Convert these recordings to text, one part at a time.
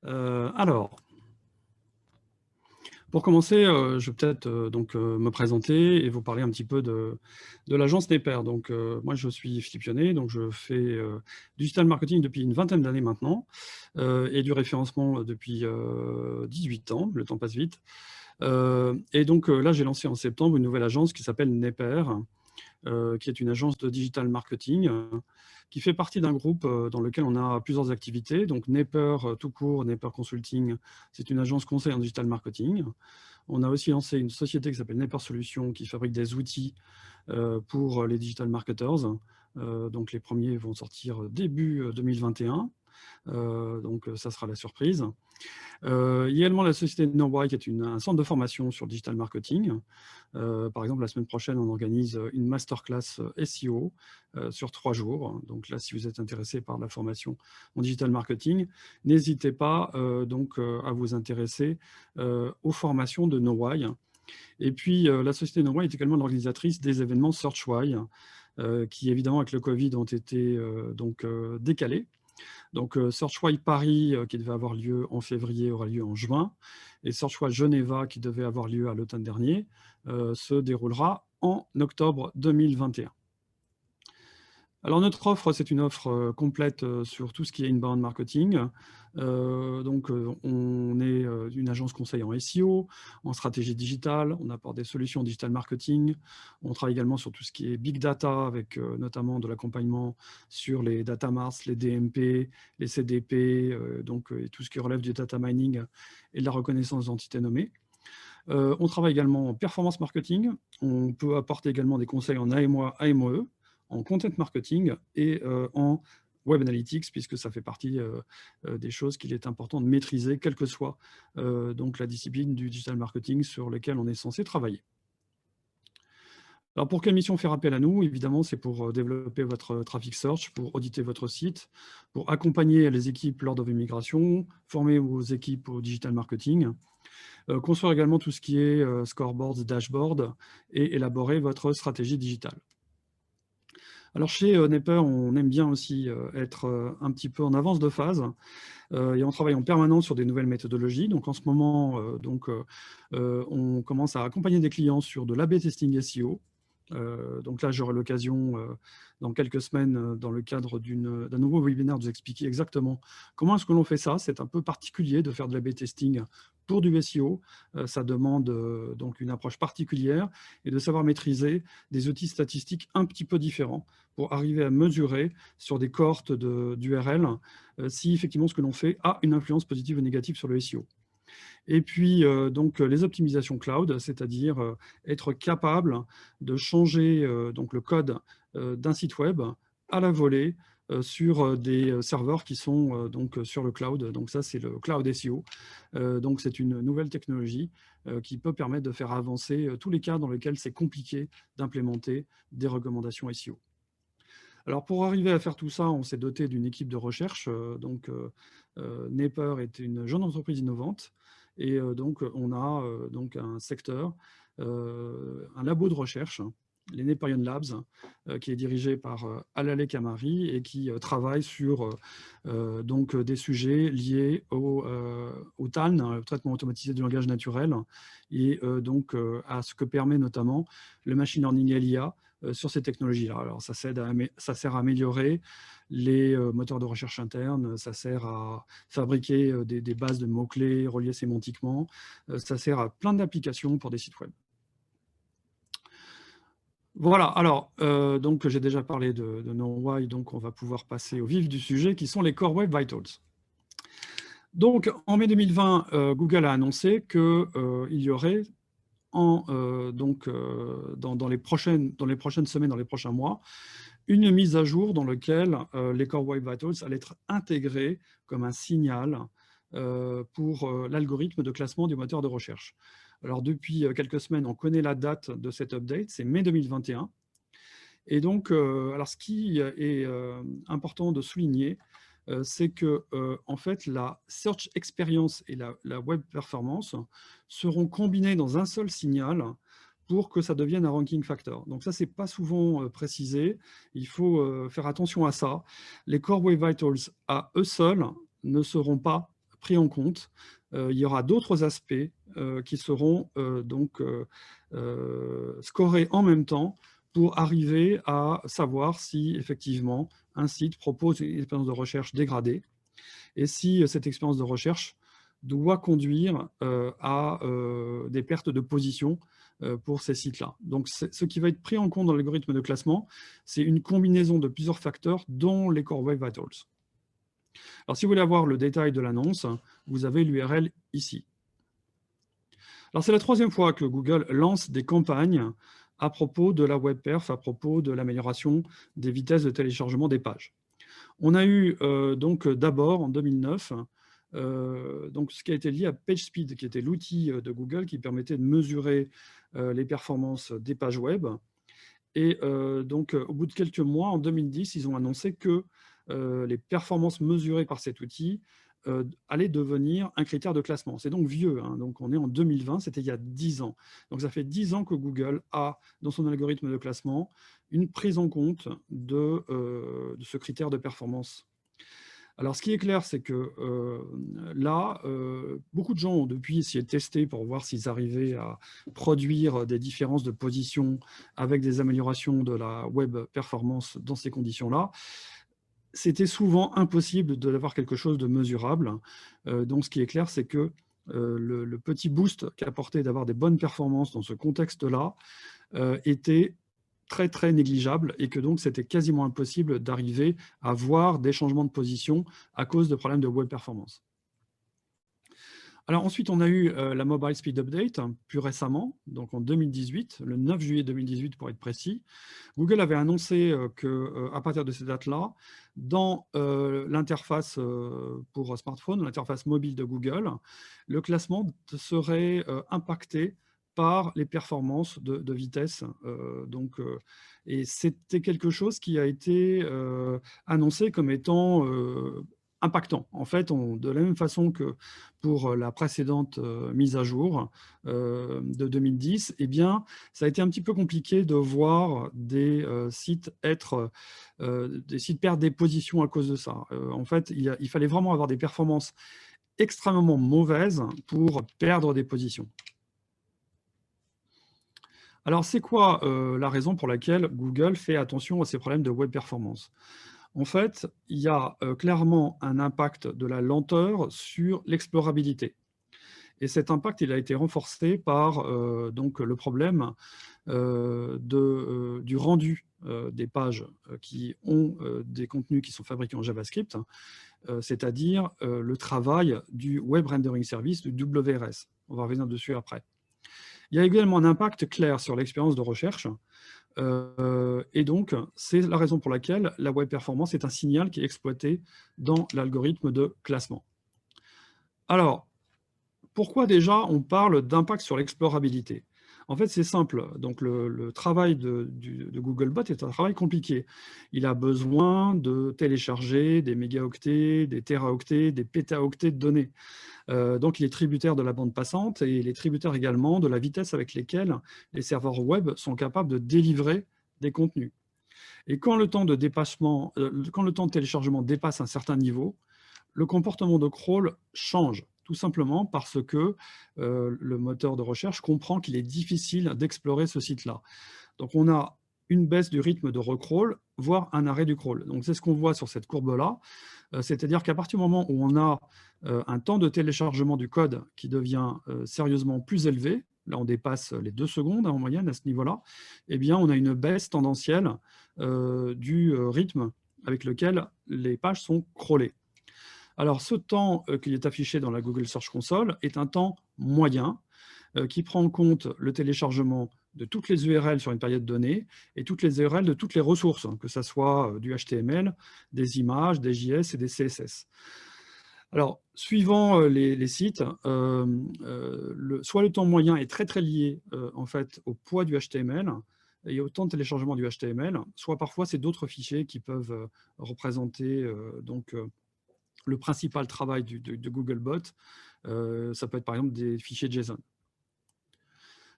Alors, pour commencer, je vais peut-être me présenter et vous parler un petit peu de l'agence Neper. Donc, moi, je suis Philippe Pionnet, donc je fais du digital marketing depuis une vingtaine d'années maintenant et du référencement depuis 18 ans. Le temps passe vite. Et donc là, j'ai lancé en septembre une nouvelle agence qui s'appelle Neper, qui est une agence de digital marketing qui fait partie d'un groupe dans lequel on a plusieurs activités. Donc Neper tout court, Neper Consulting, c'est une agence conseil en digital marketing. On a aussi lancé une société qui s'appelle Neper Solutions qui fabrique des outils pour les digital marketers. Donc les premiers vont sortir début 2021. Donc ça sera la surprise. Il y a également la société Knowwhy qui est un centre de formation sur le digital marketing. Par exemple, la semaine prochaine, on organise une masterclass SEO sur 3 jours. Donc là, si vous êtes intéressé par la formation en digital marketing, n'hésitez pas à vous intéresser aux formations de Knowwhy. Et puis, la société Knowwhy est également l'organisatrice des événements Searchwhy, qui évidemment avec le Covid ont été décalés. Donc, Searchwhy Paris, qui devait avoir lieu en février, aura lieu en juin. Et Searchwhy Geneva, qui devait avoir lieu à l'automne dernier, se déroulera en octobre 2021. Alors, notre offre, c'est une offre complète sur tout ce qui est inbound marketing. On est une agence conseil en SEO, en stratégie digitale, on apporte des solutions digital marketing. On travaille également sur tout ce qui est big data, avec notamment de l'accompagnement sur les data marts, les DMP, les CDP, et tout ce qui relève du data mining et de la reconnaissance d'entités nommées. On travaille également en performance marketing. On peut apporter également des conseils en AMOE, en content marketing et en web analytics, puisque ça fait partie des choses qu'il est important de maîtriser, quelle que soit la discipline du digital marketing sur laquelle on est censé travailler. Alors, pour quelle mission faire appel à nous? Évidemment, c'est pour développer votre traffic search, pour auditer votre site, pour accompagner les équipes lors de vos migrations, former vos équipes au digital marketing, construire également tout ce qui est scoreboards, dashboards et élaborer votre stratégie digitale. Alors chez Neper, on aime bien aussi être un petit peu en avance de phase et on travaille en permanence sur des nouvelles méthodologies. Donc en ce moment, on commence à accompagner des clients sur de l'A/B testing SEO. Donc là, j'aurai l'occasion dans quelques semaines, dans le cadre d'un nouveau webinaire, de vous expliquer exactement comment est-ce que l'on fait ça. C'est un peu particulier de faire de l'A/B testing pour du SEO. Ça demande donc une approche particulière et de savoir maîtriser des outils statistiques un petit peu différents pour arriver à mesurer sur des cohortes d'URL si effectivement ce que l'on fait a une influence positive ou négative sur le SEO. Et puis, les optimisations cloud, c'est-à-dire être capable de changer le code d'un site web à la volée sur des serveurs qui sont sur le cloud. Donc ça, c'est le cloud SEO. Donc c'est une nouvelle technologie qui peut permettre de faire avancer tous les cas dans lesquels c'est compliqué d'implémenter des recommandations SEO. Alors, pour arriver à faire tout ça, on s'est doté d'une équipe de recherche. Neper est une jeune entreprise innovante. Et on a un secteur, un labo de recherche, les Neperian Labs, qui est dirigé par Alaleh Kamari et qui travaille sur des sujets liés au TAN, le traitement automatisé du langage naturel, et à ce que permet notamment le machine learning et l'IA sur ces technologies-là. Alors, ça sert à améliorer les moteurs de recherche internes, ça sert à fabriquer des bases de mots-clés reliées sémantiquement, ça sert à plein d'applications pour des sites web. Voilà, alors, j'ai déjà parlé de Knowwhy, donc on va pouvoir passer au vif du sujet, qui sont les Core Web Vitals. Donc, en mai 2020, Google a annoncé qu'il y aurait dans les prochaines semaines, dans les prochains mois, une mise à jour dans laquelle les Core Web Vitals allaient être intégrés comme un signal pour l'algorithme de classement du moteur de recherche. Alors, depuis quelques semaines, on connaît la date de cet update, c'est mai 2021. Et donc, alors ce qui est important de souligner, c'est que en fait, la search experience et la web performance seront combinées dans un seul signal pour que ça devienne un ranking factor. Donc ça, c'est pas souvent précisé. Il faut faire attention à ça. Les Core Web Vitals à eux seuls ne seront pas pris en compte. Il y aura d'autres aspects qui seront scorés en même temps pour arriver à savoir si effectivement un site propose une expérience de recherche dégradée et si cette expérience de recherche doit conduire à des pertes de position pour ces sites-là. Donc, ce qui va être pris en compte dans l'algorithme de classement, c'est une combinaison de plusieurs facteurs, dont les Core Web Vitals. Alors, si vous voulez avoir le détail de l'annonce, vous avez l'URL ici. Alors, c'est la troisième fois que Google lance des campagnes à propos de la WebPerf, à propos de l'amélioration des vitesses de téléchargement des pages. On a eu donc d'abord en 2009 donc ce qui a été lié à PageSpeed, qui était l'outil de Google qui permettait de mesurer les performances des pages web. Et donc au bout de quelques mois, en 2010, ils ont annoncé que les performances mesurées par cet outil allaient devenir un critère de classement. C'est donc vieux, hein, donc on est en 2020, c'était il y a 10 ans. Donc ça fait 10 ans que Google a, dans son algorithme de classement, une prise en compte de ce critère de performance. Alors, ce qui est clair, c'est que là, beaucoup de gens ont depuis essayé de tester pour voir s'ils arrivaient à produire des différences de position avec des améliorations de la web performance dans ces conditions-là. C'était souvent impossible d'avoir quelque chose de mesurable. Donc, ce qui est clair, c'est que le petit boost qu'apportait d'avoir des bonnes performances dans ce contexte-là était très très négligeable et que donc c'était quasiment impossible d'arriver à voir des changements de position à cause de problèmes de web performance. Alors ensuite, on a eu la Mobile Speed Update plus récemment, donc en 2018, le 9 juillet 2018 pour être précis. Google avait annoncé qu'à partir de cette date-là, dans l'interface pour smartphone, l'interface mobile de Google, le classement serait impacté par les performances de vitesse. Et c'était quelque chose qui a été annoncé comme étant impactant. En fait, de la même façon que pour la précédente mise à jour de 2010, eh bien, ça a été un petit peu compliqué de voir des sites perdre des positions à cause de ça. En fait, il fallait vraiment avoir des performances extrêmement mauvaises pour perdre des positions. Alors, c'est quoi la raison pour laquelle Google fait attention à ces problèmes de web performance? En fait, il y a clairement un impact de la lenteur sur l'explorabilité. Et cet impact, il a été renforcé par donc, le problème du rendu des pages qui ont des contenus qui sont fabriqués en JavaScript, c'est-à-dire le travail du Web Rendering Service, du WRS. On va revenir dessus après. Il y a également un impact clair sur l'expérience de recherche. Et donc, c'est la raison pour laquelle la web performance est un signal qui est exploité dans l'algorithme de classement. Alors, pourquoi déjà on parle d'impact sur l'explorabilité? En fait, c'est simple. Donc, le travail de Googlebot est un travail compliqué. Il a besoin de télécharger des mégaoctets, des téraoctets, des pétaoctets de données. Donc, il est tributaire de la bande passante et il est tributaire également de la vitesse avec laquelle les serveurs web sont capables de délivrer des contenus. Et quand le temps de téléchargement dépasse un certain niveau, le comportement de crawl change, tout simplement parce que le moteur de recherche comprend qu'il est difficile d'explorer ce site-là. Donc, on a une baisse du rythme de recrawl, voire un arrêt du crawl. Donc, c'est ce qu'on voit sur cette courbe-là. C'est-à-dire qu'à partir du moment où on a un temps de téléchargement du code qui devient sérieusement plus élevé, là on dépasse les 2 secondes en moyenne à ce niveau-là, eh bien on a une baisse tendancielle du rythme avec lequel les pages sont crawlées. Alors ce temps qui est affiché dans la Google Search Console est un temps moyen qui prend en compte le téléchargement de toutes les URL sur une période donnée et toutes les URL de toutes les ressources, que ce soit du HTML, des images, des JS et des CSS. Alors, suivant les sites, soit le temps moyen est très très lié en fait au poids du HTML et au temps de téléchargement du HTML, soit parfois c'est d'autres fichiers qui peuvent représenter le principal travail de Googlebot. Ça peut être par exemple des fichiers JSON.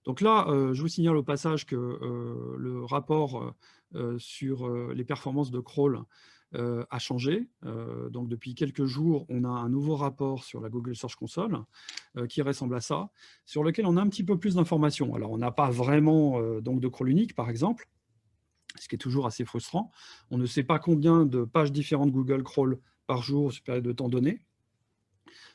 Donc là, je vous signale au passage que le rapport sur les performances de crawl a changé. Donc depuis quelques jours, on a un nouveau rapport sur la Google Search Console qui ressemble à ça, sur lequel on a un petit peu plus d'informations. Alors on n'a pas vraiment donc de crawl unique, par exemple, ce qui est toujours assez frustrant. On ne sait pas combien de pages différentes Google crawl par jour sur une période de temps donné.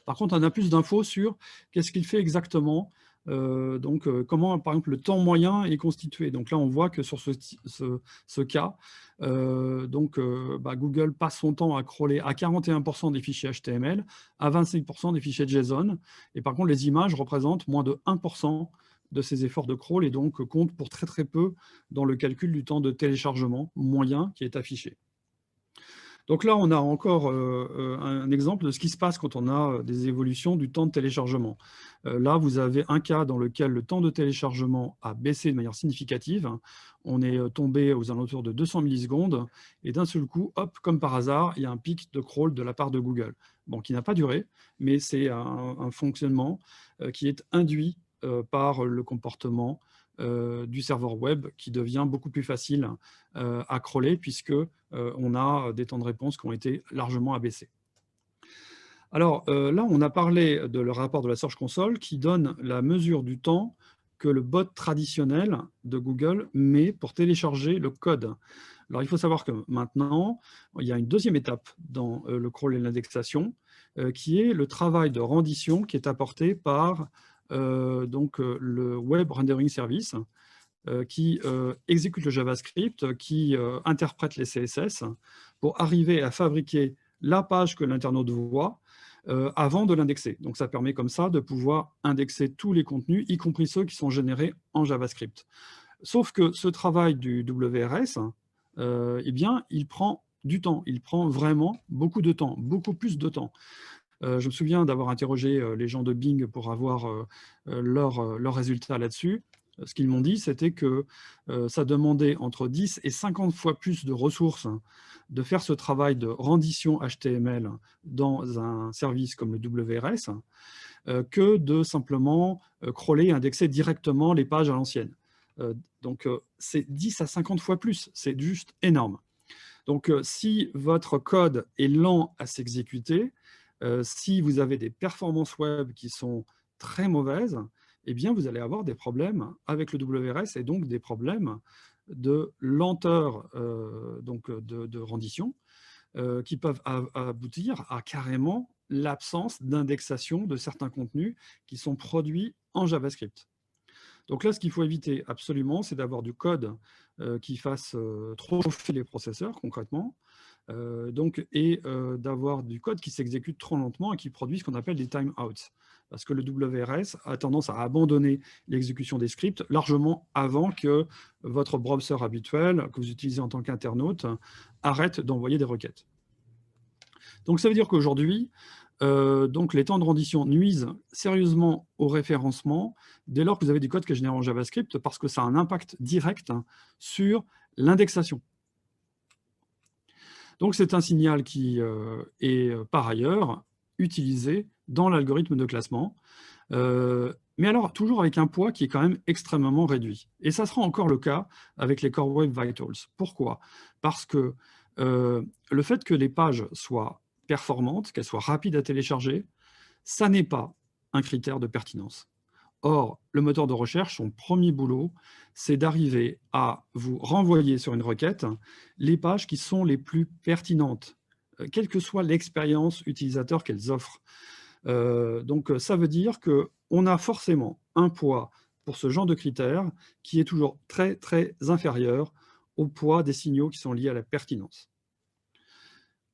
Par contre, on a plus d'infos sur qu'est-ce qu'il fait exactement, comment, par exemple, le temps moyen est constitué. Donc là, on voit que sur ce cas, Google passe son temps à crawler à 41% des fichiers HTML, à 25% des fichiers JSON. Et par contre, les images représentent moins de 1% de ces efforts de crawl et donc comptent pour très très peu dans le calcul du temps de téléchargement moyen qui est affiché. Donc là, on a encore un exemple de ce qui se passe quand on a des évolutions du temps de téléchargement. Là, vous avez un cas dans lequel le temps de téléchargement a baissé de manière significative. On est tombé aux alentours de 200 millisecondes et d'un seul coup, hop, comme par hasard, il y a un pic de crawl de la part de Google. Bon, qui n'a pas duré, mais c'est un fonctionnement qui est induit par le comportement du serveur web qui devient beaucoup plus facile à crawler puisque on a des temps de réponse qui ont été largement abaissés. Alors là, on a parlé de le rapport de la Search Console qui donne la mesure du temps que le bot traditionnel de Google met pour télécharger le code. Alors il faut savoir que maintenant, il y a une deuxième étape dans le crawl et l'indexation qui est le travail de rendition qui est apporté par le Web Rendering Service qui exécute le JavaScript, qui interprète les CSS pour arriver à fabriquer la page que l'internaute voit avant de l'indexer. Donc ça permet comme ça de pouvoir indexer tous les contenus, y compris ceux qui sont générés en JavaScript. Sauf que ce travail du WRS, eh bien, il prend du temps, il prend vraiment beaucoup de temps, beaucoup plus de temps. Je me souviens d'avoir interrogé les gens de Bing pour avoir leurs résultats là-dessus. Ce qu'ils m'ont dit, c'était que ça demandait entre 10 et 50 fois plus de ressources de faire ce travail de rendition HTML dans un service comme le WRS que de simplement crawler et indexer directement les pages à l'ancienne. Donc, c'est 10 à 50 fois plus. C'est juste énorme. Donc, si votre code est lent à s'exécuter, si vous avez des performances web qui sont très mauvaises, eh bien, vous allez avoir des problèmes avec le WRS et donc des problèmes de lenteur de rendition qui peuvent aboutir à carrément l'absence d'indexation de certains contenus qui sont produits en JavaScript. Donc là, ce qu'il faut éviter absolument, c'est d'avoir du code qui fasse trop chauffer les processeurs concrètement, et d'avoir du code qui s'exécute trop lentement et qui produit ce qu'on appelle des timeouts. Parce que le WRS a tendance à abandonner l'exécution des scripts largement avant que votre browser habituel, que vous utilisez en tant qu'internaute, arrête d'envoyer des requêtes. Donc ça veut dire qu'aujourd'hui, les temps de rendition nuisent sérieusement au référencement dès lors que vous avez du code qui est généré en JavaScript parce que ça a un impact direct sur l'indexation. Donc c'est un signal qui est par ailleurs utilisé dans l'algorithme de classement, mais alors toujours avec un poids qui est quand même extrêmement réduit. Et ça sera encore le cas avec les Core Web Vitals. Pourquoi? Parce que le fait que les pages soient performantes, qu'elles soient rapides à télécharger, ça n'est pas un critère de pertinence. Or, le moteur de recherche, son premier boulot, c'est d'arriver à vous renvoyer sur une requête les pages qui sont les plus pertinentes, quelle que soit l'expérience utilisateur qu'elles offrent. Donc, ça veut dire qu'on a forcément un poids pour ce genre de critères qui est toujours très, très inférieur au poids des signaux qui sont liés à la pertinence.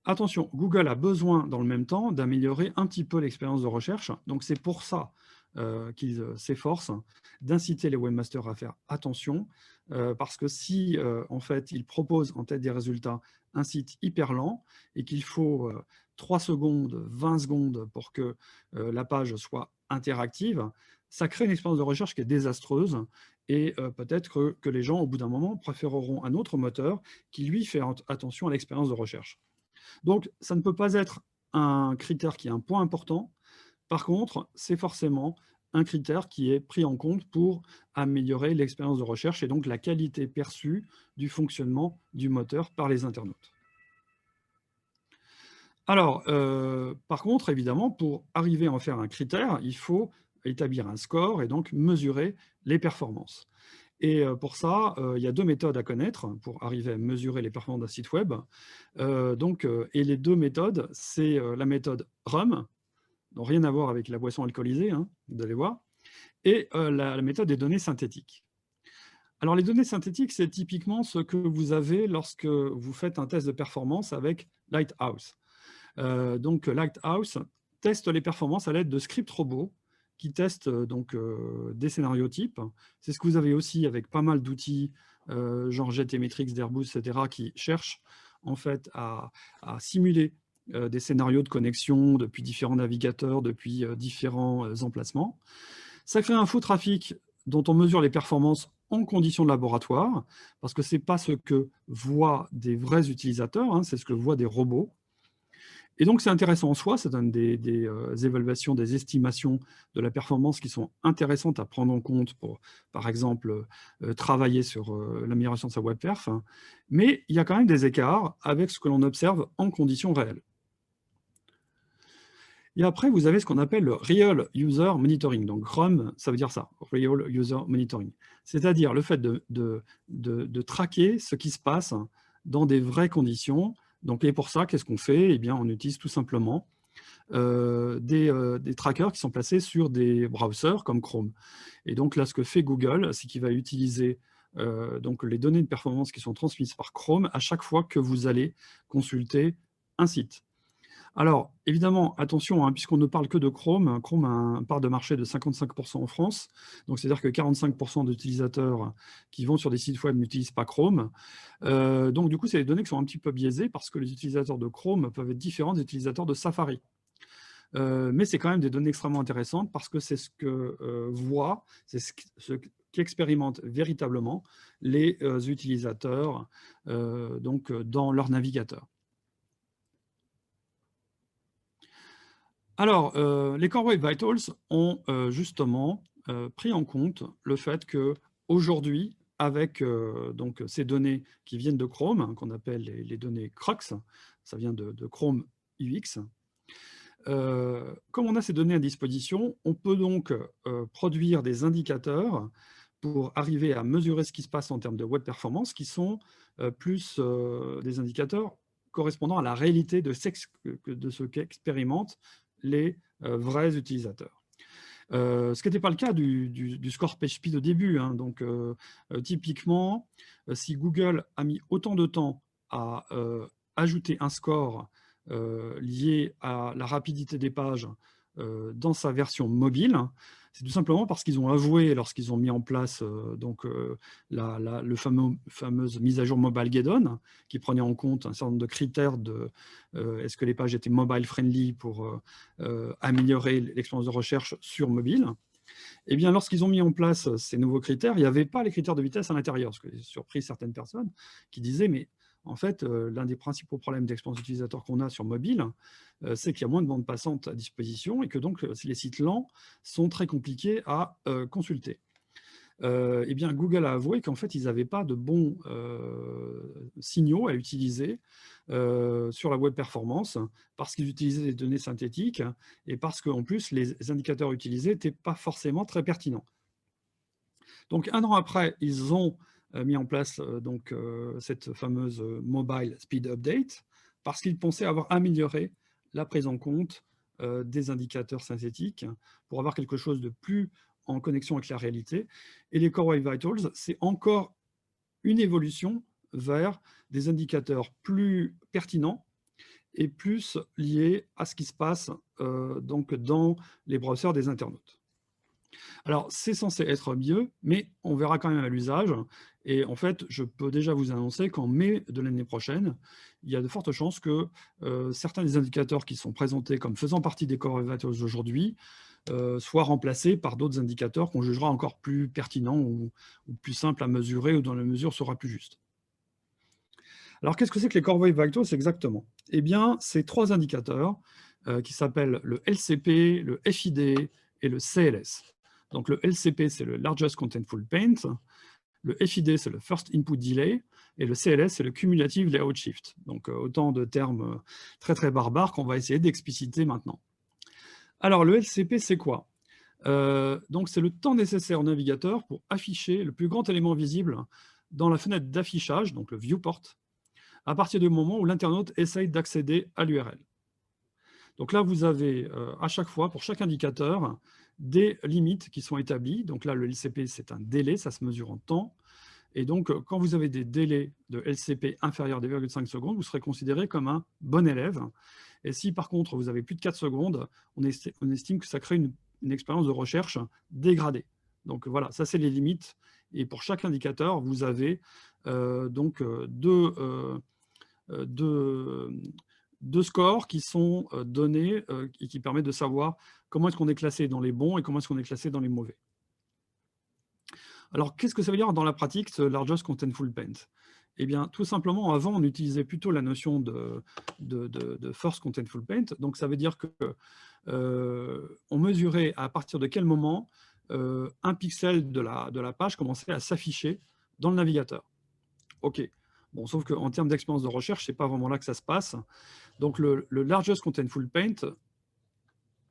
Attention, Google a besoin, dans le même temps, d'améliorer un petit peu l'expérience de recherche. Donc, c'est pour ça qu'ils s'efforcent d'inciter les webmasters à faire attention, parce que si, en fait, ils proposent en tête des résultats un site hyper lent et qu'il faut 3 secondes, 20 secondes pour que la page soit interactive, ça crée une expérience de recherche qui est désastreuse et peut-être que les gens, au bout d'un moment, préféreront un autre moteur qui, lui, fait attention à l'expérience de recherche. Donc, ça ne peut pas être un critère qui est un point important. Par contre, c'est forcément un critère qui est pris en compte pour améliorer l'expérience de recherche et donc la qualité perçue du fonctionnement du moteur par les internautes. Alors, par contre, évidemment, pour arriver à en faire un critère, il faut établir un score et donc mesurer les performances. Et pour ça, il y a 2 méthodes à connaître pour arriver à mesurer les performances d'un site web. Et les 2 méthodes, c'est, la méthode RUM, donc rien à voir avec la boisson alcoolisée, hein, vous allez voir, et la méthode des données synthétiques. Alors les données synthétiques, c'est typiquement ce que vous avez lorsque vous faites un test de performance avec Lighthouse. Donc Lighthouse teste les performances à l'aide de scripts robots qui testent des scénarios types. C'est ce que vous avez aussi avec pas mal d'outils, genre GTmetrix, d'Airbus, etc., qui cherchent en fait à simuler des scénarios de connexion depuis différents navigateurs, depuis différents emplacements. Ça crée un faux trafic dont on mesure les performances en conditions de laboratoire, parce que ce n'est pas ce que voient des vrais utilisateurs, hein, c'est ce que voient des robots. Et donc, c'est intéressant en soi, ça donne des évaluations, des estimations de la performance qui sont intéressantes à prendre en compte pour, par exemple, travailler sur l'amélioration de sa web perf. Hein. Mais il y a quand même des écarts avec ce que l'on observe en conditions réelles. Et après, vous avez ce qu'on appelle le Real User Monitoring. Donc, RUM, ça veut dire ça, Real User Monitoring. C'est-à-dire le fait de traquer ce qui se passe dans des vraies conditions. Donc, et pour ça, qu'est-ce qu'on fait? Eh bien, on utilise tout simplement des trackers qui sont placés sur des browsers comme Chrome. Et donc là, ce que fait Google, c'est qu'il va utiliser donc les données de performance qui sont transmises par Chrome à chaque fois que vous allez consulter un site. Alors, évidemment, attention, hein, puisqu'on ne parle que de Chrome, Chrome a un part de marché de 55% en France, donc c'est-à-dire que 45% d'utilisateurs qui vont sur des sites web n'utilisent pas Chrome. Donc du coup, c'est des données qui sont un petit peu biaisées parce que les utilisateurs de Chrome peuvent être différents des utilisateurs de Safari. Mais c'est quand même des données extrêmement intéressantes parce que c'est ce que voient, c'est ce qu'expérimentent véritablement les utilisateurs dans leur navigateur. Alors, les Core Web Vitals ont justement pris en compte le fait qu'aujourd'hui, avec ces données qui viennent de Chrome, hein, qu'on appelle les données CRUX, ça vient de Chrome UX, comme on a ces données à disposition, on peut donc produire des indicateurs pour arriver à mesurer ce qui se passe en termes de web performance, qui sont plus des indicateurs correspondant à la réalité de ce qu'expérimentent les vrais utilisateurs. Ce qui n'était pas le cas du score PageSpeed au début. Hein. Donc, typiquement, si Google a mis autant de temps à ajouter un score lié à la rapidité des pages dans sa version mobile, c'est tout simplement parce qu'ils ont avoué, lorsqu'ils ont mis en place le fameuse mise à jour Mobilegeddon, qui prenait en compte un certain nombre de critères de est-ce que les pages étaient mobile friendly pour améliorer l'expérience de recherche sur mobile. Eh bien, lorsqu'ils ont mis en place ces nouveaux critères, il n'y avait pas les critères de vitesse à l'intérieur, ce qui a surpris certaines personnes qui disaient, mais en fait, l'un des principaux problèmes d'expérience utilisateur qu'on a sur mobile, c'est qu'il y a moins de bandes passantes à disposition et que donc les sites lents sont très compliqués à consulter. Eh bien, Google a avoué qu'en fait, ils n'avaient pas de bons signaux à utiliser sur la web performance parce qu'ils utilisaient des données synthétiques et parce qu'en plus, les indicateurs utilisés n'étaient pas forcément très pertinents. Donc, 1 an après, ils ont mis en place cette fameuse Mobile Speed Update parce qu'ils pensaient avoir amélioré la prise en compte des indicateurs synthétiques pour avoir quelque chose de plus en connexion avec la réalité. Et les Core Web Vitals, c'est encore une évolution vers des indicateurs plus pertinents et plus liés à ce qui se passe dans les browsers des internautes. Alors, c'est censé être mieux, mais on verra quand même à l'usage. Et en fait, je peux déjà vous annoncer qu'en mai de l'année prochaine, il y a de fortes chances que certains des indicateurs qui sont présentés comme faisant partie des Core Web Vitals aujourd'hui soient remplacés par d'autres indicateurs qu'on jugera encore plus pertinents ou plus simples à mesurer ou dont la mesure sera plus juste. Alors, qu'est-ce que c'est que les Core Web Vitals exactement? Eh bien, c'est 3 indicateurs qui s'appellent le LCP, le FID et le CLS. Donc le LCP, c'est le Largest Contentful Paint, le FID, c'est le First Input Delay, et le CLS, c'est le Cumulative Layout Shift. Donc autant de termes très très barbares qu'on va essayer d'expliciter maintenant. Alors le LCP, c'est quoi? Donc c'est le temps nécessaire au navigateur pour afficher le plus grand élément visible dans la fenêtre d'affichage, donc le viewport, à partir du moment où l'internaute essaye d'accéder à l'URL. Donc là, vous avez à chaque fois, pour chaque indicateur, des limites qui sont établies. Donc là, le LCP, c'est un délai, ça se mesure en temps. Et donc, quand vous avez des délais de LCP inférieurs à 2,5 secondes, vous serez considéré comme un bon élève. Et si par contre, vous avez plus de 4 secondes, on estime que ça crée une expérience de recherche dégradée. Donc voilà, ça c'est les limites. Et pour chaque indicateur, vous avez deux scores qui sont donnés et qui permettent de savoir comment est-ce qu'on est classé dans les bons et comment est-ce qu'on est classé dans les mauvais. Alors, qu'est-ce que ça veut dire dans la pratique, ce Largest Contentful Paint? Eh bien, tout simplement, avant, on utilisait plutôt la notion de First Contentful Paint. Donc, ça veut dire qu'on mesurait à partir de quel moment un pixel de la page commençait à s'afficher dans le navigateur. OK. Bon, sauf qu'en termes d'expérience de recherche, ce n'est pas vraiment là que ça se passe. Donc, le Largest Contentful Paint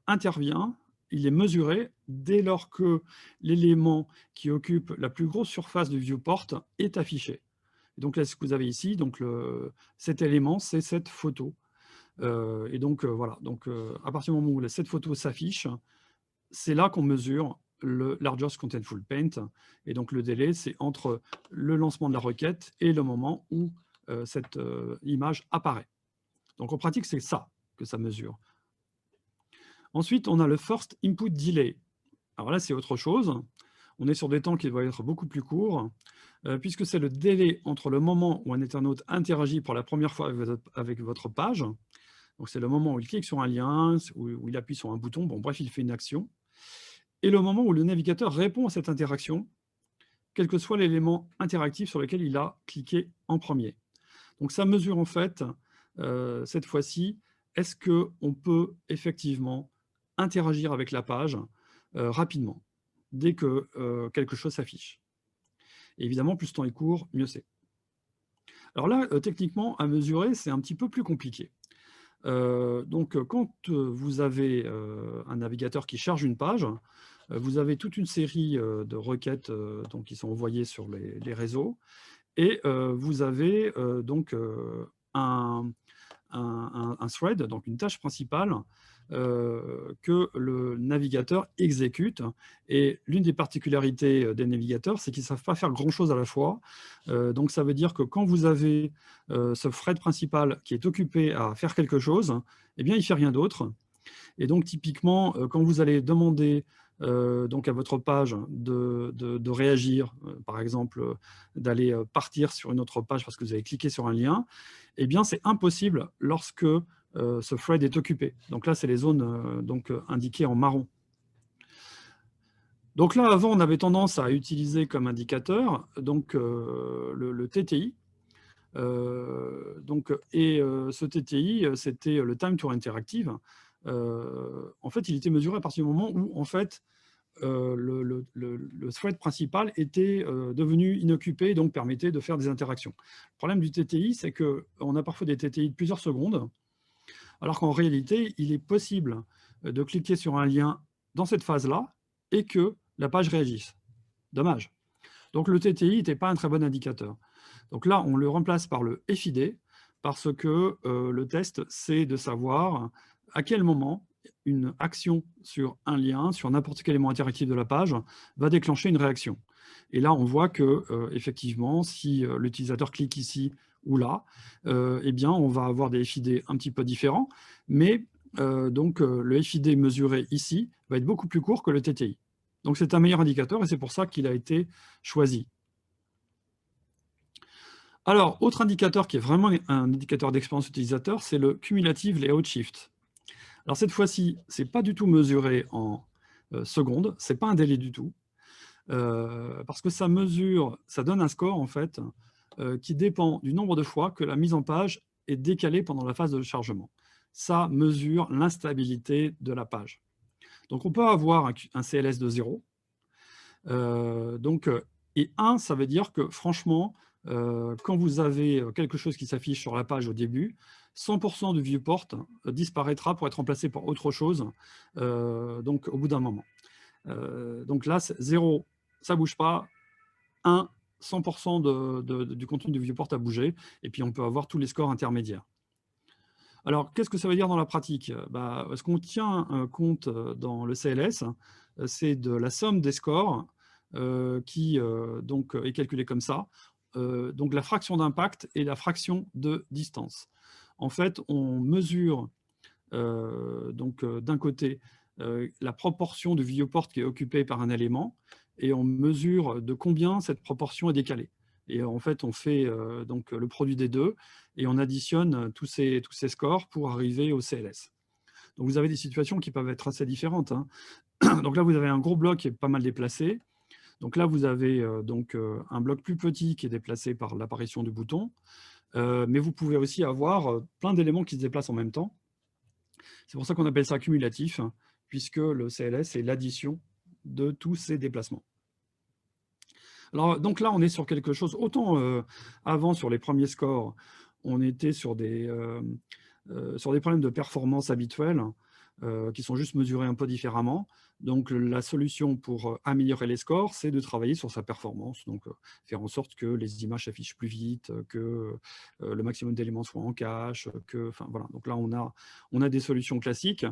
intervient, il est mesuré dès lors que l'élément qui occupe la plus grosse surface du viewport est affiché. Donc là, ce que vous avez ici, donc cet élément, c'est cette photo. Et donc voilà, donc à partir du moment où cette photo s'affiche, c'est là qu'on mesure le Largest Contentful Paint. Et donc le délai, c'est entre le lancement de la requête et le moment où cette image apparaît. Donc en pratique, c'est ça que ça mesure. Ensuite, on a le First Input Delay. Alors là, c'est autre chose. On est sur des temps qui doivent être beaucoup plus courts, puisque c'est le délai entre le moment où un internaute interagit pour la première fois avec votre page. Donc c'est le moment où il clique sur un lien, où il appuie sur un bouton, bon bref, il fait une action. Et le moment où le navigateur répond à cette interaction, quel que soit l'élément interactif sur lequel il a cliqué en premier. Donc ça mesure en fait, cette fois-ci, est-ce qu'on peut effectivement interagir avec la page rapidement, dès que quelque chose s'affiche. Et évidemment, plus le temps est court, mieux c'est. Alors là, techniquement, à mesurer, c'est un petit peu plus compliqué. Donc, quand vous avez un navigateur qui charge une page, vous avez toute une série de requêtes donc, qui sont envoyées sur les réseaux, et vous avez donc un thread, donc une tâche principale que le navigateur exécute. Et l'une des particularités des navigateurs, c'est qu'ils ne savent pas faire grand-chose à la fois. Donc ça veut dire que quand vous avez ce thread principal qui est occupé à faire quelque chose, eh bien il ne fait rien d'autre. Et donc typiquement, quand vous allez demander donc à votre page de réagir, par exemple d'aller partir sur une autre page parce que vous avez cliqué sur un lien, eh bien c'est impossible lorsque ce thread est occupé. Donc là, c'est les zones indiquées en marron. Donc là, avant, on avait tendance à utiliser comme indicateur donc, le TTI. Ce TTI, c'était le Time to Interactive. En fait, il était mesuré à partir du moment où, en fait, le thread principal était devenu inoccupé et donc permettait de faire des interactions. Le problème du TTI, c'est qu'on a parfois des TTI de plusieurs secondes, alors qu'en réalité, il est possible de cliquer sur un lien dans cette phase-là et que la page réagisse. Dommage. Donc le TTI n'était pas un très bon indicateur. Donc là, on le remplace par le FID, parce que le test, c'est de savoir à quel moment une action sur un lien, sur n'importe quel élément interactif de la page, va déclencher une réaction. Et là, on voit que, effectivement, si l'utilisateur clique ici ou là, eh bien, on va avoir des FID un petit peu différents, mais le FID mesuré ici va être beaucoup plus court que le TTI. Donc c'est un meilleur indicateur et c'est pour ça qu'il a été choisi. Alors, autre indicateur qui est vraiment un indicateur d'expérience utilisateur, c'est le Cumulative Layout Shift. Alors cette fois-ci, ce n'est pas du tout mesuré en secondes, ce n'est pas un délai du tout, parce que ça donne un score en fait, qui dépend du nombre de fois que la mise en page est décalée pendant la phase de chargement. Ça mesure l'instabilité de la page. Donc on peut avoir un CLS de 0, Et 1, ça veut dire que franchement, quand vous avez quelque chose qui s'affiche sur la page au début, 100% du viewport disparaîtra pour être remplacé par autre chose donc au bout d'un moment. Donc là, 0, ça ne bouge pas. 1, 100% du contenu du viewport a bougé. Et puis, on peut avoir tous les scores intermédiaires. Alors, qu'est-ce que ça veut dire dans la pratique? Ce qu'on tient compte dans le CLS, c'est de la somme des scores qui donc, est calculée comme ça. Donc, la fraction d'impact et la fraction de distance. En fait, on mesure d'un côté la proportion du viewport qui est occupé par un élément et on mesure de combien cette proportion est décalée. Et en fait, on fait donc le produit des deux et on additionne tous ces scores pour arriver au CLS. Donc, vous avez des situations qui peuvent être assez différentes, hein. Donc là, vous avez un gros bloc qui est pas mal déplacé. Donc là, vous avez un bloc plus petit qui est déplacé par l'apparition du bouton. Mais vous pouvez aussi avoir plein d'éléments qui se déplacent en même temps. C'est pour ça qu'on appelle ça cumulatif, puisque le CLS est l'addition de tous ces déplacements. Alors, donc là, on est sur quelque chose, autant avant, sur les premiers scores, on était sur des problèmes de performance habituels qui sont juste mesurés un peu différemment. Donc, la solution pour améliorer les scores, c'est de travailler sur sa performance, donc faire en sorte que les images s'affichent plus vite, que le maximum d'éléments soient en cache, enfin voilà. Donc là, on a des solutions classiques.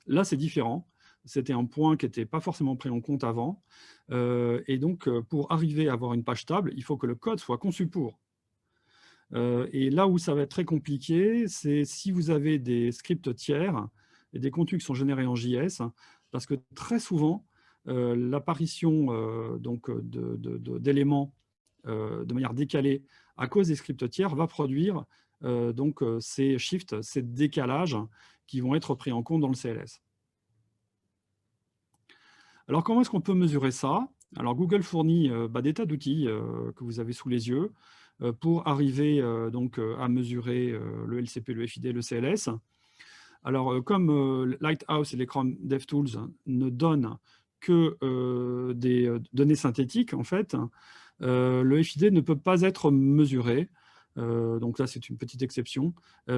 Là, c'est différent. C'était un point qui n'était pas forcément pris en compte avant. Et donc, pour arriver à avoir une page stable, il faut que le code soit conçu pour. Et là où ça va être très compliqué, c'est si vous avez des scripts tiers et des contenus qui sont générés en JS, parce que très souvent, l'apparition d'éléments de manière décalée à cause des scripts tiers va produire ces shifts, ces décalages qui vont être pris en compte dans le CLS. Alors, comment est-ce qu'on peut mesurer ça? Alors, Google fournit des tas d'outils que vous avez sous les yeux pour arriver à mesurer le LCP, le FID, le CLS. Alors, comme Lighthouse et les Chrome DevTools ne donnent que des données synthétiques, en fait, le FID ne peut pas être mesuré. Donc là, c'est une petite exception,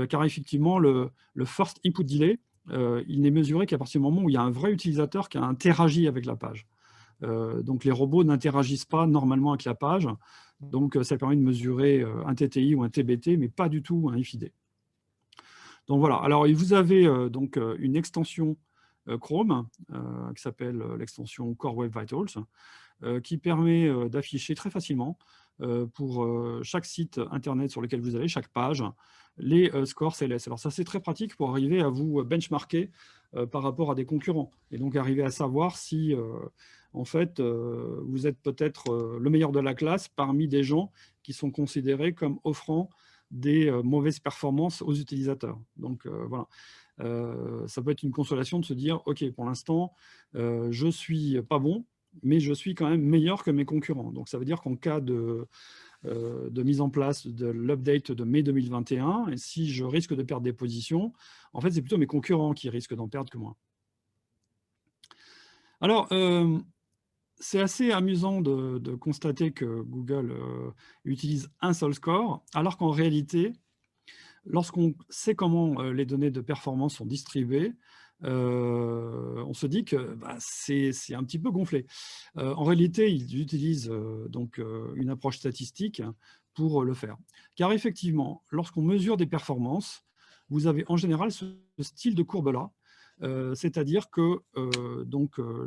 car effectivement, le first input delay, il n'est mesuré qu'à partir du moment où il y a un vrai utilisateur qui a interagi avec la page. Donc les robots n'interagissent pas normalement avec la page, donc ça permet de mesurer un TTI ou un TBT, mais pas du tout un FID. Donc voilà, alors vous avez une extension Chrome qui s'appelle l'extension Core Web Vitals, qui permet d'afficher très facilement pour chaque site internet sur lequel vous allez, chaque page, les scores CLS. Alors ça, c'est très pratique pour arriver à vous benchmarker par rapport à des concurrents et donc arriver à savoir si en fait vous êtes peut-être le meilleur de la classe parmi des gens qui sont considérés comme offrant des mauvaises performances aux utilisateurs. Donc voilà. Ça peut être une consolation de se dire, OK, pour l'instant, je ne suis pas bon, mais je suis quand même meilleur que mes concurrents. Donc ça veut dire qu'en cas de mise en place de l'update de mai 2021, et si je risque de perdre des positions, en fait, c'est plutôt mes concurrents qui risquent d'en perdre que moi. Alors, c'est assez amusant de constater que Google utilise un seul score, alors qu'en réalité, lorsqu'on sait comment les données de performance sont distribuées, on se dit que c'est un petit peu gonflé. En réalité, ils utilisent une approche statistique pour le faire. Car effectivement, lorsqu'on mesure des performances, vous avez en général ce style de courbe-là, c'est-à-dire que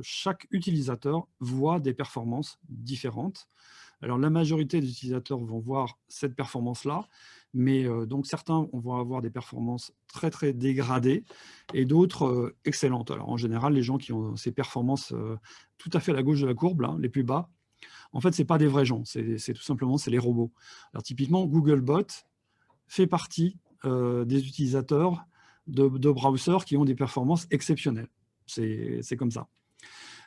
chaque utilisateur voit des performances différentes. Alors, la majorité des utilisateurs vont voir cette performance-là, mais donc certains vont avoir des performances très, très dégradées et d'autres excellentes. Alors, en général, les gens qui ont ces performances tout à fait à la gauche de la courbe, là, les plus bas, en fait, ce n'est pas des vrais gens, c'est tout simplement les robots. Alors, typiquement, Googlebot fait partie des utilisateurs de browsers qui ont des performances exceptionnelles. C'est comme ça.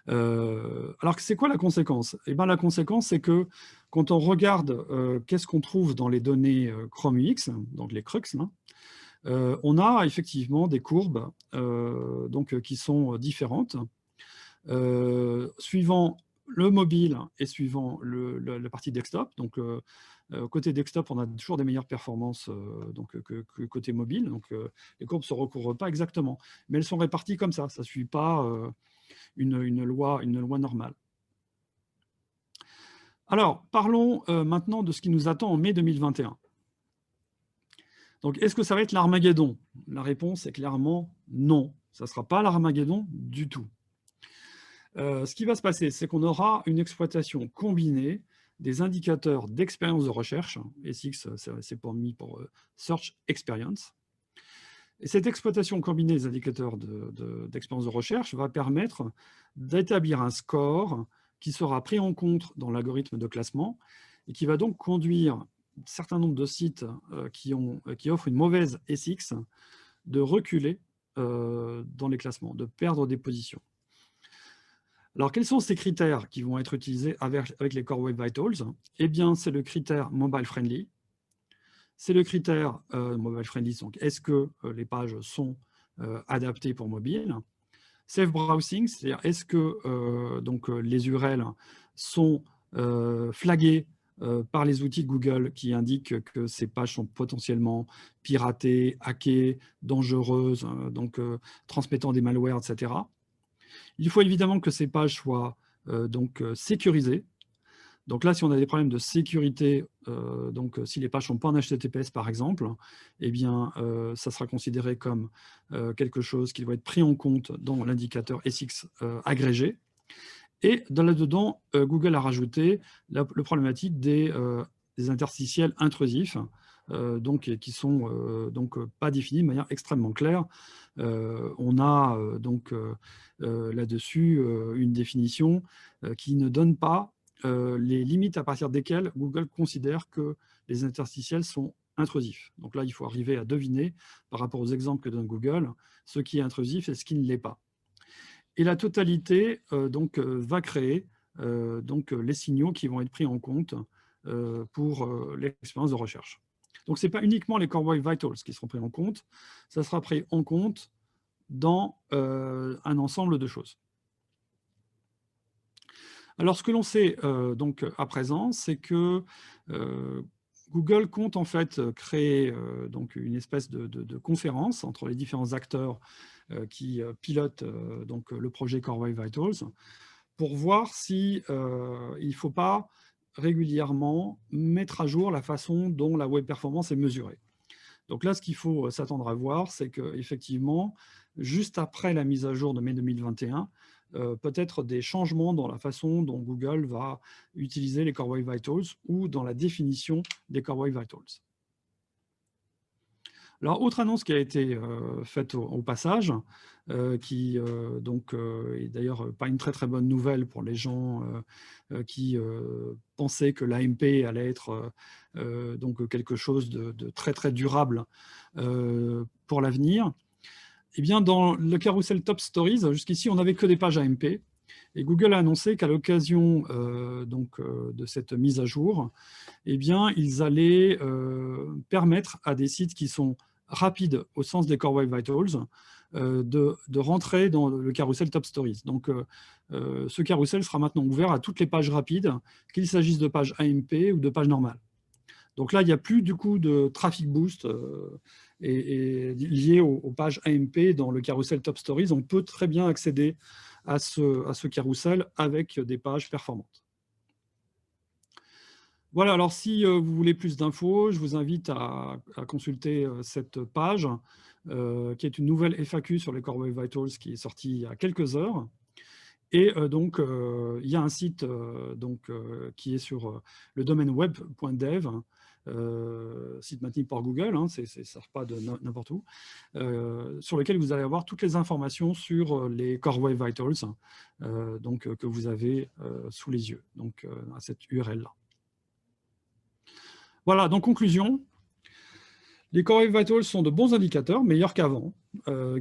Alors, c'est quoi la conséquence? Eh bien, la conséquence, c'est que quand on regarde qu'est-ce qu'on trouve dans les données Chrome UX, donc les CRUX, hein, on a effectivement des courbes qui sont différentes, suivant le mobile est suivant la partie desktop. Donc, côté desktop, on a toujours des meilleures performances que côté mobile. Donc, les courbes ne se recouvrent pas exactement. Mais elles sont réparties comme ça. Ça ne suit pas une loi normale. Alors, parlons maintenant de ce qui nous attend en mai 2021. Donc, est-ce que ça va être l'Armageddon? La réponse est clairement non. Ça ne sera pas l'Armageddon du tout. Ce qui va se passer, c'est qu'on aura une exploitation combinée des indicateurs d'expérience de recherche. SX, c'est mis pour Search Experience. Et cette exploitation combinée des indicateurs d'expérience de recherche va permettre d'établir un score qui sera pris en compte dans l'algorithme de classement et qui va donc conduire un certain nombre de sites qui offrent une mauvaise SX de reculer dans les classements, de perdre des positions. Alors, quels sont ces critères qui vont être utilisés avec les Core Web Vitals? Eh bien, c'est le critère mobile friendly. C'est le critère mobile friendly, donc est-ce que les pages sont adaptées pour mobile? Safe browsing, c'est-à-dire est-ce que les URL sont flaguées par les outils de Google qui indiquent que ces pages sont potentiellement piratées, hackées, dangereuses, transmettant des malwares, etc. Il faut évidemment que ces pages soient sécurisées. Donc là, si on a des problèmes de sécurité, si les pages ne sont pas en HTTPS par exemple, eh bien, ça sera considéré comme quelque chose qui doit être pris en compte dans l'indicateur SX agrégé. Et là-dedans, Google a rajouté le problématique des interstitiels intrusifs, qui sont pas définis de manière extrêmement claire. On a là-dessus une définition qui ne donne pas les limites à partir desquelles Google considère que les interstitiels sont intrusifs. Donc là, il faut arriver à deviner, par rapport aux exemples que donne Google, ce qui est intrusif et ce qui ne l'est pas. Et la totalité va créer les signaux qui vont être pris en compte pour l'expérience de recherche. Donc, ce n'est pas uniquement les Core Web Vitals qui seront pris en compte, ça sera pris en compte dans un ensemble de choses. Alors, ce que l'on sait à présent, c'est que Google compte en fait créer une espèce de conférence entre les différents acteurs qui pilotent le projet Core Web Vitals pour voir si il ne faut pas régulièrement mettre à jour la façon dont la web performance est mesurée. Donc là, ce qu'il faut s'attendre à voir, c'est qu'effectivement, juste après la mise à jour de mai 2021, peut-être des changements dans la façon dont Google va utiliser les Core Web Vitals ou dans la définition des Core Web Vitals. Alors, autre annonce qui a été faite au passage, qui est d'ailleurs pas une très très bonne nouvelle pour les gens qui pensaient que l'AMP allait être quelque chose de très très durable pour l'avenir. Eh bien, dans le carousel Top Stories, jusqu'ici, on n'avait que des pages AMP. Et Google a annoncé qu'à l'occasion de cette mise à jour, eh bien, ils allaient permettre à des sites qui sont rapides au sens des Core Web Vitals de rentrer dans le carousel Top Stories. Donc, ce carousel sera maintenant ouvert à toutes les pages rapides, qu'il s'agisse de pages AMP ou de pages normales. Donc là, il n'y a plus du coup de traffic boost lié aux pages AMP dans le carousel Top Stories. On peut très bien accéder à ce carousel avec des pages performantes. Voilà, alors si vous voulez plus d'infos, je vous invite à consulter cette page qui est une nouvelle FAQ sur les Core Web Vitals qui est sortie il y a quelques heures. Et il y a un site qui est sur le domaine web.dev, site maintenu par Google, ça ne sort pas de n'importe où, sur lequel vous allez avoir toutes les informations sur les Core Web Vitals que vous avez sous les yeux, à cette URL-là. Voilà, donc conclusion. Les Core Web Vitals sont de bons indicateurs, meilleurs qu'avant,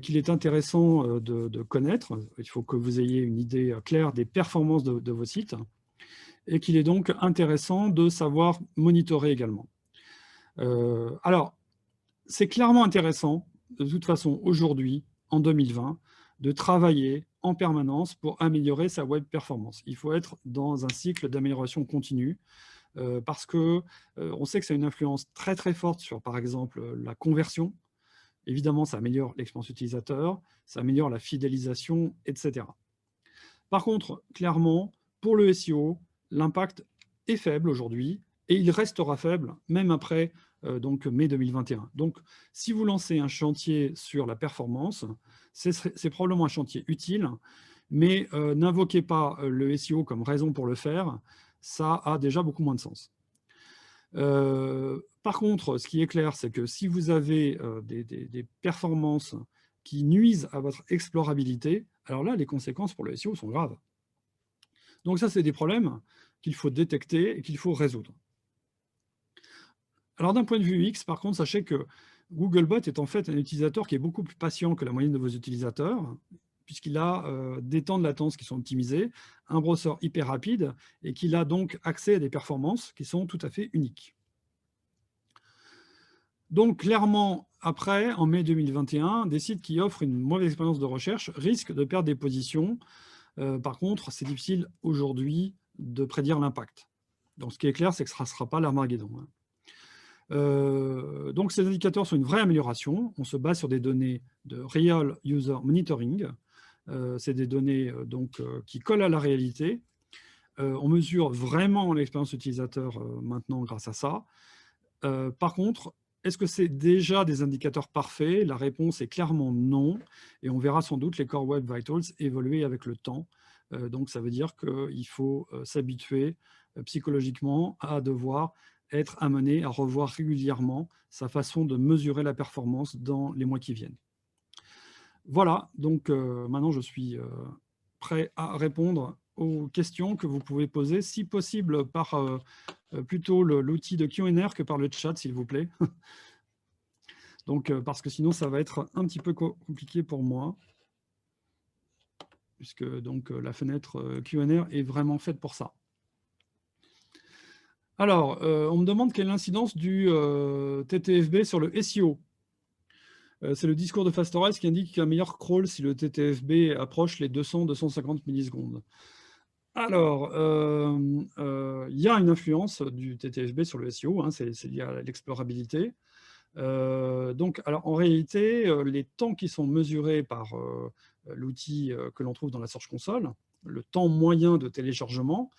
qu'il est intéressant de connaître. Il faut que vous ayez une idée claire des performances de vos sites et qu'il est donc intéressant de savoir monitorer également. Alors, c'est clairement intéressant, de toute façon, aujourd'hui, en 2020, de travailler en permanence pour améliorer sa web performance. Il faut être dans un cycle d'amélioration continue parce que on sait que ça a une influence très très forte sur, par exemple, la conversion. Évidemment, ça améliore l'expérience utilisateur, ça améliore la fidélisation, etc. Par contre, clairement, pour le SEO, l'impact est faible aujourd'hui et il restera faible même après donc mai 2021. Donc, si vous lancez un chantier sur la performance, c'est probablement un chantier utile, mais n'invoquez pas le SEO comme raison pour le faire, ça a déjà beaucoup moins de sens. Par contre, ce qui est clair, c'est que si vous avez des performances qui nuisent à votre explorabilité, alors là, les conséquences pour le SEO sont graves. Donc ça, c'est des problèmes qu'il faut détecter et qu'il faut résoudre. Alors d'un point de vue UX, par contre, sachez que Googlebot est en fait un utilisateur qui est beaucoup plus patient que la moyenne de vos utilisateurs, puisqu'il a des temps de latence qui sont optimisés, un browser hyper rapide, et qu'il a donc accès à des performances qui sont tout à fait uniques. Donc clairement, après, en mai 2021, des sites qui offrent une mauvaise expérience de recherche risquent de perdre des positions. Par contre, c'est difficile aujourd'hui de prédire l'impact. Donc ce qui est clair, c'est que ce ne sera pas l'Armageddon. Donc ces indicateurs sont une vraie amélioration. On se base sur des données de Real User Monitoring. C'est des données qui collent à la réalité. On mesure vraiment l'expérience utilisateur maintenant grâce à ça. Par contre, est-ce que c'est déjà des indicateurs parfaits? La réponse est clairement non. Et on verra sans doute les Core Web Vitals évoluer avec le temps. Donc ça veut dire qu'il faut s'habituer psychologiquement à devoir être amené à revoir régulièrement sa façon de mesurer la performance dans les mois qui viennent. Voilà, donc maintenant je suis prêt à répondre aux questions que vous pouvez poser, si possible par plutôt l'outil de Q&A que par le chat, s'il vous plaît. Donc, parce que sinon, ça va être un petit peu compliqué pour moi, puisque donc, la fenêtre Q&A est vraiment faite pour ça. Alors, on me demande quelle est l'incidence du TTFB sur le SEO. C'est le discours de Fastorize qui indique qu'un meilleur crawl si le TTFB approche les 200-250 millisecondes. Alors, il y a une influence du TTFB sur le SEO, hein, c'est lié à l'explorabilité. Donc, alors, en réalité, les temps qui sont mesurés par l'outil que l'on trouve dans la Search Console, le temps moyen de téléchargement,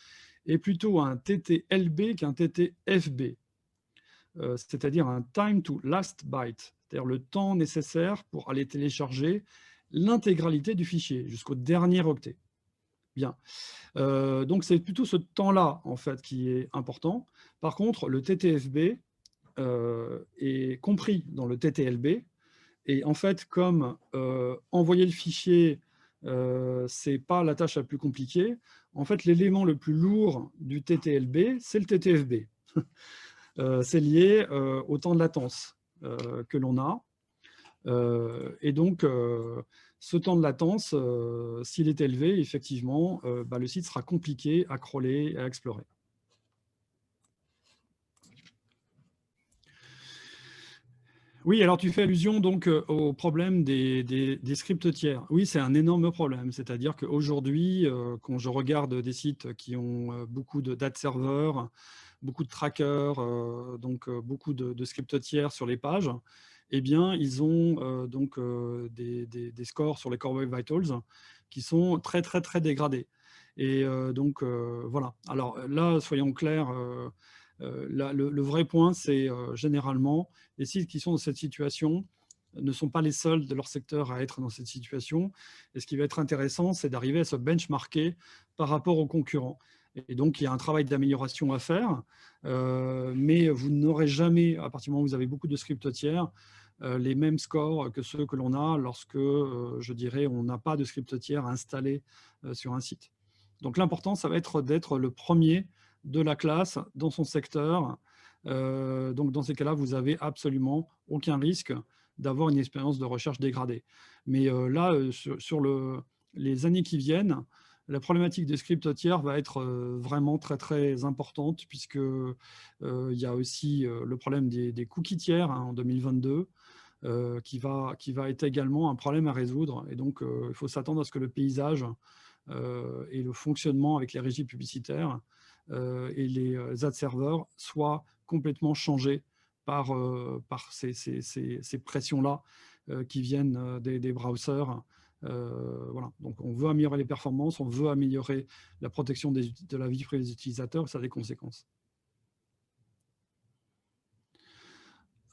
est plutôt un TTLB qu'un TTFB, c'est-à-dire un Time to Last Byte, c'est-à-dire le temps nécessaire pour aller télécharger l'intégralité du fichier jusqu'au dernier octet. Bien. Donc, c'est plutôt ce temps-là, en fait, qui est important. Par contre, le TTFB est compris dans le TTLB. Et en fait, comme envoyer le fichier, ce n'est pas la tâche la plus compliquée, en fait, l'élément le plus lourd du TTLB, c'est le TTFB. C'est lié au temps de latence que l'on a. Et donc, ce temps de latence, s'il est élevé, effectivement, le site sera compliqué à crawler et à explorer. Oui, alors tu fais allusion donc au problème des scripts tiers. Oui, c'est un énorme problème. C'est-à-dire qu'aujourd'hui, quand je regarde des sites qui ont beaucoup de data serveurs, beaucoup de trackers, donc beaucoup de scripts tiers sur les pages, eh bien, ils ont des scores sur les Core Web Vitals qui sont très, très, très dégradés. Et donc, voilà. Alors là, soyons clairs, le vrai point, c'est généralement les sites qui sont dans cette situation ne sont pas les seuls de leur secteur à être dans cette situation. Et ce qui va être intéressant, c'est d'arriver à se benchmarker par rapport aux concurrents. Et donc, il y a un travail d'amélioration à faire, mais vous n'aurez jamais, à partir du moment où vous avez beaucoup de scripts tiers, les mêmes scores que ceux que l'on a lorsque, je dirais, on n'a pas de script tiers installé sur un site. Donc, l'important, ça va être d'être le premier de la classe dans son secteur. Donc, dans ces cas-là, vous n'avez absolument aucun risque d'avoir une expérience de recherche dégradée. Mais là, sur les années qui viennent, la problématique des scripts tiers va être vraiment très, très importante, puisque il y a aussi le problème des cookies tiers en 2022. qui va être également un problème à résoudre. Et donc, il faut s'attendre à ce que le paysage et le fonctionnement avec les régies publicitaires et les ad serveurs soient complètement changés par ces pressions-là qui viennent des browsers. Voilà. Donc, on veut améliorer les performances, on veut améliorer la protection de la vie privée des utilisateurs, ça a des conséquences.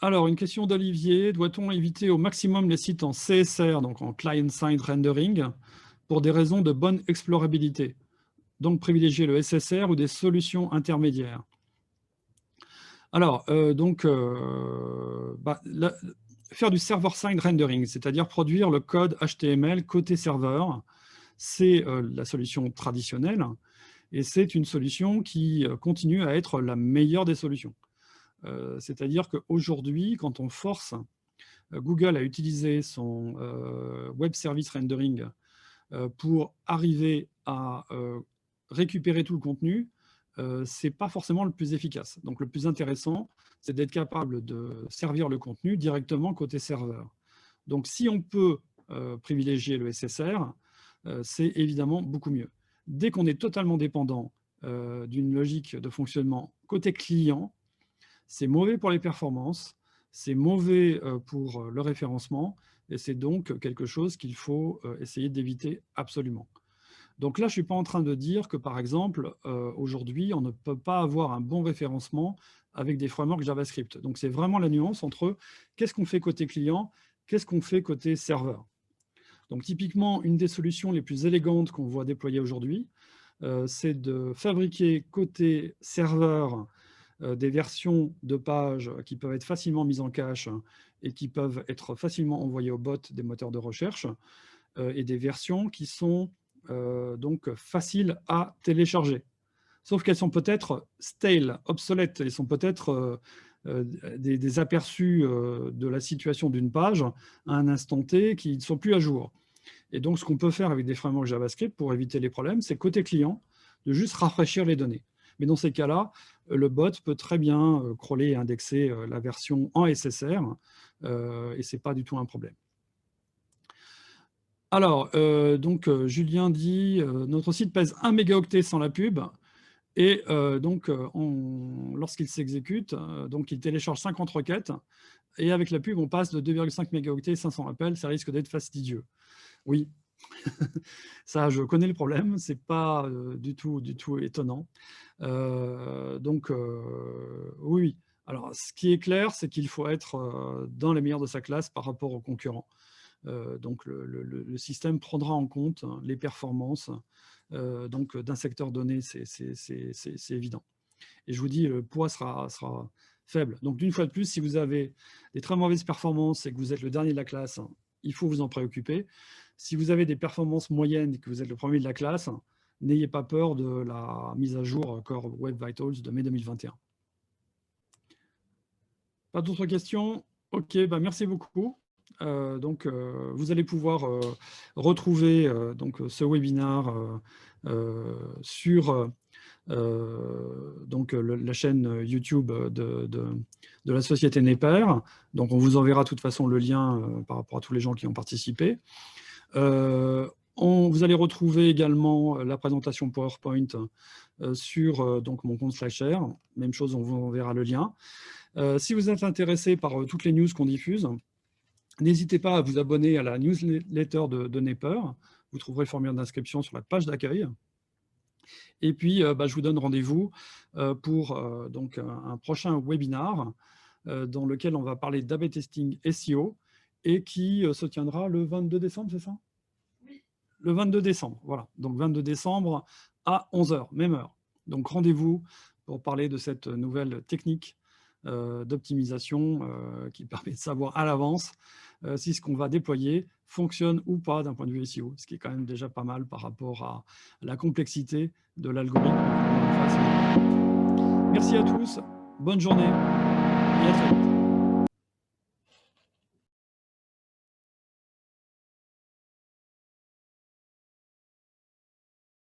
Alors, une question d'Olivier. Doit-on éviter au maximum les sites en CSR, donc en Client-Side Rendering, pour des raisons de bonne explorabilité? Donc, privilégier le SSR ou des solutions intermédiaires? Alors, faire du server-side rendering, c'est-à-dire produire le code HTML côté serveur, c'est la solution traditionnelle et c'est une solution qui continue à être la meilleure des solutions. C'est-à-dire qu'aujourd'hui, quand on force Google à utiliser son Web Service Rendering pour arriver à récupérer tout le contenu, ce n'est pas forcément le plus efficace. Donc, le plus intéressant, c'est d'être capable de servir le contenu directement côté serveur. Donc, si on peut privilégier le SSR, c'est évidemment beaucoup mieux. Dès qu'on est totalement dépendant d'une logique de fonctionnement côté client, c'est mauvais pour les performances, c'est mauvais pour le référencement, et c'est donc quelque chose qu'il faut essayer d'éviter absolument. Donc là, je ne suis pas en train de dire que, par exemple, aujourd'hui, on ne peut pas avoir un bon référencement avec des frameworks JavaScript. Donc, c'est vraiment la nuance entre qu'est-ce qu'on fait côté client, qu'est-ce qu'on fait côté serveur. Donc, typiquement, une des solutions les plus élégantes qu'on voit déployer aujourd'hui, c'est de fabriquer côté serveur des versions de pages qui peuvent être facilement mises en cache et qui peuvent être facilement envoyées aux bots des moteurs de recherche, et des versions qui sont donc faciles à télécharger. Sauf qu'elles sont peut-être stale, obsolètes, elles sont peut-être des aperçus de la situation d'une page à un instant T qui ne sont plus à jour. Et donc, ce qu'on peut faire avec des frameworks JavaScript pour éviter les problèmes, c'est côté client, de juste rafraîchir les données. Mais dans ces cas-là, le bot peut très bien crawler et indexer la version en SSR, et ce n'est pas du tout un problème. Alors, Julien dit notre site pèse 1 mégaoctet sans la pub, et lorsqu'il s'exécute, il télécharge 50 requêtes, et avec la pub, on passe de 2,5 mégaoctets, 500 appels, ça risque d'être fastidieux. Oui, ça, je connais le problème, ce n'est pas du tout étonnant. Oui. Alors, ce qui est clair, c'est qu'il faut être dans les meilleurs de sa classe par rapport aux concurrents. Donc, le système prendra en compte les performances d'un secteur donné, c'est évident. Et je vous dis, le poids sera faible. Donc, d'une fois de plus, si vous avez des très mauvaises performances et que vous êtes le dernier de la classe, il faut vous en préoccuper. Si vous avez des performances moyennes et que vous êtes le premier de la classe, n'ayez pas peur de la mise à jour Core Web Vitals de mai 2021. Pas d'autres questions? Ok, merci beaucoup. Vous allez pouvoir retrouver ce webinaire sur la chaîne YouTube de la société Neper. Donc, on vous enverra de toute façon le lien par rapport à tous les gens qui ont participé. Vous allez retrouver également la présentation PowerPoint sur mon compte Slideshare. Même chose, on vous enverra le lien. Si vous êtes intéressé par toutes les news qu'on diffuse, n'hésitez pas à vous abonner à la newsletter de Neper. Vous trouverez le formulaire d'inscription sur la page d'accueil. Et puis, je vous donne rendez-vous pour un prochain webinar dans lequel on va parler d'A/B testing SEO et qui se tiendra le 22 décembre, c'est ça? Oui. Le 22 décembre, voilà. Donc, 22 décembre à 11 h, même heure. Donc, rendez-vous pour parler de cette nouvelle technique d'optimisation qui permet de savoir à l'avance si ce qu'on va déployer fonctionne ou pas d'un point de vue SEO, ce qui est quand même déjà pas mal par rapport à la complexité de l'algorithme. Merci à tous, bonne journée et à très vite.